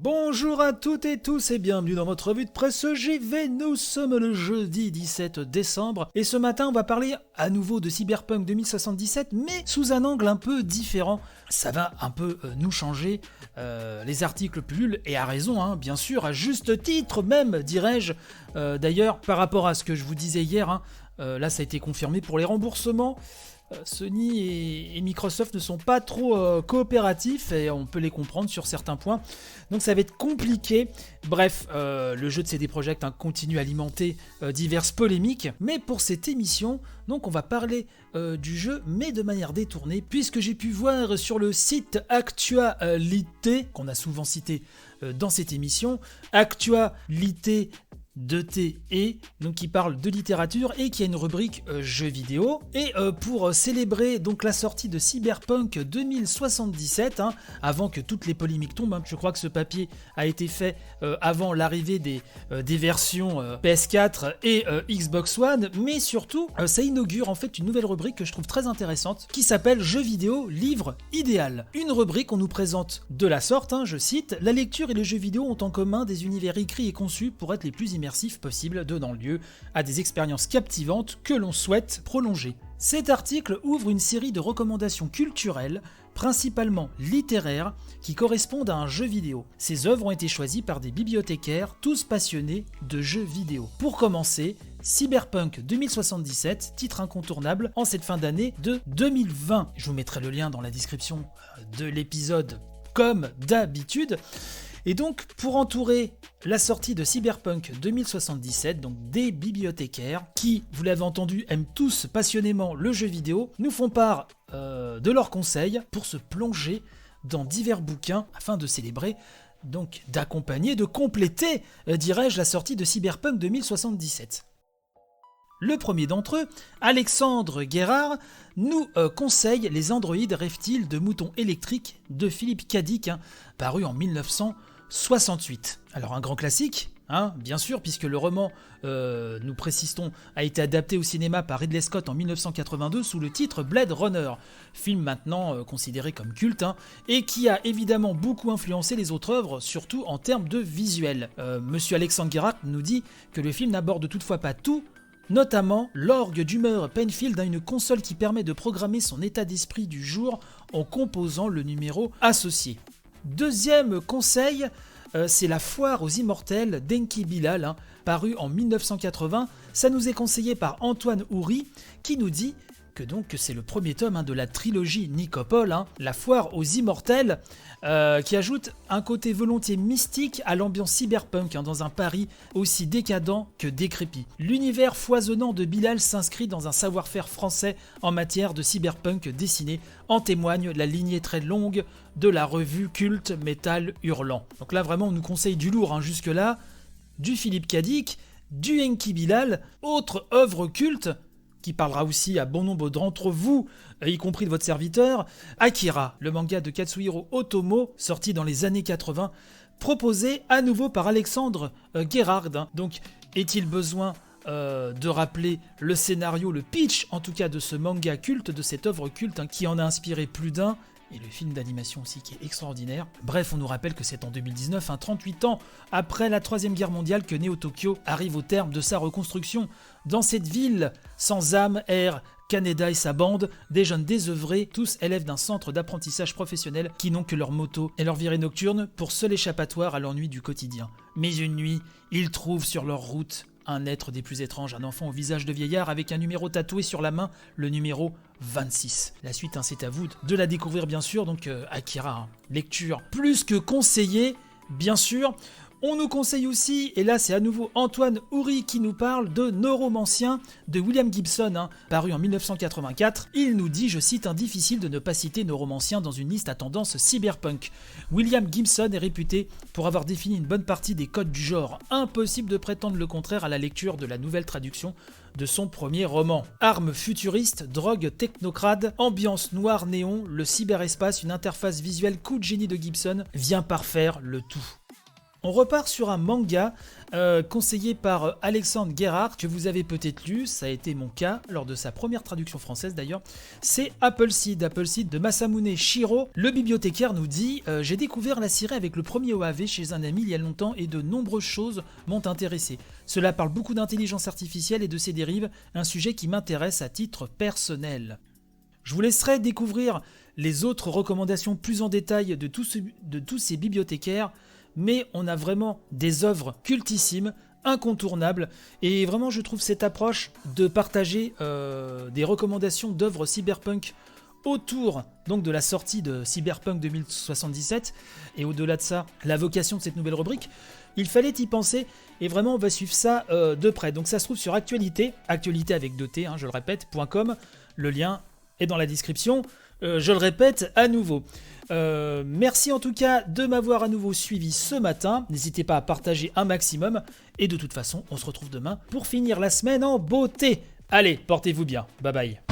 Bonjour à toutes et tous et bienvenue dans votre revue de presse JV. Nous sommes le jeudi 17 décembre et ce matin on va parler à nouveau de Cyberpunk 2077 mais sous un angle un peu différent. Ça va un peu nous changer les articles pullulent et à raison, bien sûr, à juste titre même dirais-je. D'ailleurs par rapport à ce que je vous disais hier, là ça a été confirmé pour les remboursements. Sony et Microsoft ne sont pas trop coopératifs et on peut les comprendre sur certains points, donc ça va être compliqué. Bref, le jeu de CD Projekt continue à alimenter diverses polémiques, mais pour cette émission, donc on va parler du jeu, mais de manière détournée, puisque j'ai pu voir sur le site Actualité, qu'on a souvent cité dans cette émission, Actualité 2TE, donc qui parle de littérature et qui a une rubrique jeux vidéo. Et pour célébrer donc la sortie de Cyberpunk 2077, avant que toutes les polémiques tombent, je crois que ce papier a été fait avant l'arrivée des versions PS4 et Xbox One, mais surtout ça inaugure en fait une nouvelle rubrique que je trouve très intéressante qui s'appelle Jeux vidéo, livre idéal. Une rubrique où on nous présente de la sorte, je cite, la lecture et les jeux vidéo ont en commun des univers écrits et conçus pour être les plus immersifs possible, donnant lieu à des expériences captivantes que l'on souhaite prolonger. Cet article ouvre une série de recommandations culturelles, principalement littéraires, qui correspondent à un jeu vidéo. Ces œuvres ont été choisies par des bibliothécaires, tous passionnés de jeux vidéo. Pour commencer, Cyberpunk 2077, titre incontournable en cette fin d'année de 2020. Je vous mettrai le lien dans la description de l'épisode comme d'habitude. Et donc, pour entourer la sortie de Cyberpunk 2077, donc des bibliothécaires qui, vous l'avez entendu, aiment tous passionnément le jeu vidéo, nous font part de leurs conseils pour se plonger dans divers bouquins afin de célébrer, donc d'accompagner, de compléter, dirais-je, la sortie de Cyberpunk 2077. Le premier d'entre eux, Alexandre Guérard, nous conseille Les androïdes rêvent-ils de moutons électriques de Philippe K. Dick, paru en 1968. Alors un grand classique, bien sûr, puisque le roman, nous précisons, a été adapté au cinéma par Ridley Scott en 1982 sous le titre Blade Runner, film maintenant considéré comme culte, et qui a évidemment beaucoup influencé les autres œuvres, surtout en termes de visuel. Monsieur Alexandre Guérard nous dit que le film n'aborde toutefois pas tout, notamment l'orgue d'humeur Penfield a une console qui permet de programmer son état d'esprit du jour en composant le numéro associé. Deuxième conseil, c'est La foire aux immortels d'Enki Bilal, paru en 1980. Ça nous est conseillé par Antoine Houry qui nous dit que c'est le premier tome de la trilogie Nicopole, La foire aux immortels, qui ajoute un côté volontiers mystique à l'ambiance cyberpunk dans un Paris aussi décadent que décrépit. L'univers foisonnant de Bilal s'inscrit dans un savoir-faire français en matière de cyberpunk dessiné, en témoigne la lignée très longue de la revue culte Métal Hurlant. Donc là vraiment on nous conseille du lourd jusque là, du Philippe K. Dick, du Enki Bilal, autre œuvre culte qui parlera aussi à bon nombre d'entre vous, y compris de votre serviteur, Akira, le manga de Katsuhiro Otomo, sorti dans les années 80, proposé à nouveau par Alexandre Guérard. Donc, est-il besoin de rappeler le scénario, le pitch en tout cas de ce manga culte, de cette œuvre culte qui en a inspiré plus d'un, et le film d'animation aussi qui est extraordinaire. Bref, on nous rappelle que c'est en 2019, 38 ans après la Troisième Guerre mondiale, que Neo Tokyo arrive au terme de sa reconstruction. Dans cette ville, sans âme, erre Kaneda et sa bande, des jeunes désœuvrés, tous élèves d'un centre d'apprentissage professionnel qui n'ont que leur moto et leur virée nocturne pour seul échappatoire à l'ennui du quotidien. Mais une nuit, ils trouvent sur leur route un être des plus étranges, un enfant au visage de vieillard avec un numéro tatoué sur la main, le numéro 26. La suite, c'est à vous de la découvrir bien sûr, donc Akira, lecture plus que conseillée, bien sûr. On nous conseille aussi, et là c'est à nouveau Antoine Houry qui nous parle de Neuromancien de William Gibson, paru en 1984. Il nous dit, je cite, difficile de ne pas citer Neuromancien dans une liste à tendance cyberpunk. William Gibson est réputé pour avoir défini une bonne partie des codes du genre. Impossible de prétendre le contraire à la lecture de la nouvelle traduction de son premier roman. Armes futuristes, drogue technocrate, ambiance noire néon, le cyberespace, une interface visuelle coup de génie de Gibson vient parfaire le tout. On repart sur un manga conseillé par Alexandre Guérard, que vous avez peut-être lu, ça a été mon cas lors de sa première traduction française d'ailleurs. C'est Appleseed de Masamune Shirow. Le bibliothécaire nous dit j'ai découvert la série avec le premier OAV chez un ami il y a longtemps et de nombreuses choses m'ont intéressé. Cela parle beaucoup d'intelligence artificielle et de ses dérives, un sujet qui m'intéresse à titre personnel. Je vous laisserai découvrir les autres recommandations plus en détail de tous ces bibliothécaires, mais on a vraiment des œuvres cultissimes, incontournables, et vraiment je trouve cette approche de partager des recommandations d'œuvres cyberpunk autour donc de la sortie de Cyberpunk 2077, et au-delà de ça, la vocation de cette nouvelle rubrique, il fallait y penser, et vraiment on va suivre ça de près. Donc ça se trouve sur actualité avec 2T, je le répète, .com, le lien est dans la description, je le répète à nouveau. Merci en tout cas de m'avoir à nouveau suivi ce matin, n'hésitez pas à partager un maximum, et de toute façon on se retrouve demain pour finir la semaine en beauté. Allez, portez-vous bien, bye bye.